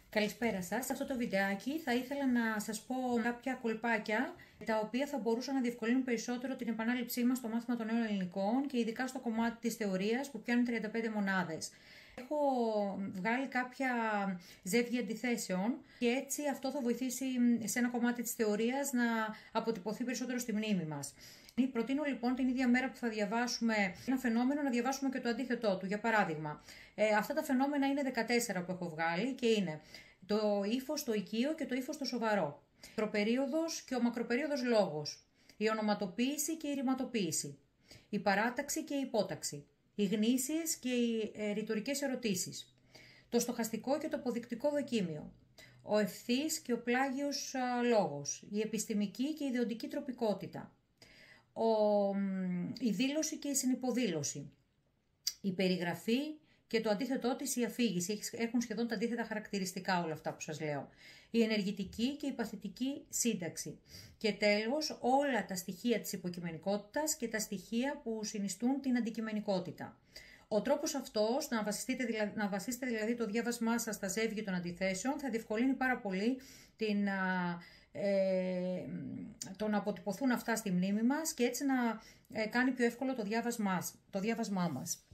Καλησπέρα σας. Σε αυτό το βιντεάκι θα ήθελα να σας πω κάποια κολπάκια τα οποία θα μπορούσαν να διευκολύνουν περισσότερο την επανάληψή μας στο μάθημα των νέων ελληνικών και ειδικά στο κομμάτι της θεωρίας που πιάνουν 35 μονάδες. Έχω βγάλει κάποια ζεύγη αντιθέσεων και έτσι αυτό θα βοηθήσει σε ένα κομμάτι της θεωρίας να αποτυπωθεί περισσότερο στη μνήμη μας. Προτείνω λοιπόν την ίδια μέρα που θα διαβάσουμε ένα φαινόμενο να διαβάσουμε και το αντίθετό του. Για παράδειγμα, αυτά τα φαινόμενα είναι 14 που έχω βγάλει και είναι το ύφος, το οικείο και το ύφος το σοβαρό. Η προπερίοδος και ο μακροπερίοδος λόγος. Η ονοματοποίηση και η ρηματοποίηση. Η παράταξη και η υπόταξη. Οι γνήσιες και οι ρητορικές ερωτήσεις. Το στοχαστικό και το αποδεικτικό δοκίμιο. Ο ευθύς και ο πλάγιος λόγος. Η επιστημική και η ιδεοντική τροπικότητα. Η δήλωση και η συνυποδήλωση. Η περιγραφή και το αντίθετό της η αφήγηση. Έχουν σχεδόν τα αντίθετα χαρακτηριστικά όλα αυτά που σας λέω. Η ενεργητική και η παθητική σύνταξη. Και τέλος όλα τα στοιχεία της υποκειμενικότητας και τα στοιχεία που συνιστούν την αντικειμενικότητα. Ο τρόπος αυτός, να βασίσετε δηλαδή το διάβασμά σας στα ζεύγη των αντιθέσεων, θα διευκολύνει πάρα πολύ το να αποτυπωθούν αυτά στη μνήμη μας και έτσι να κάνει πιο εύκολο το διάβασμά μας.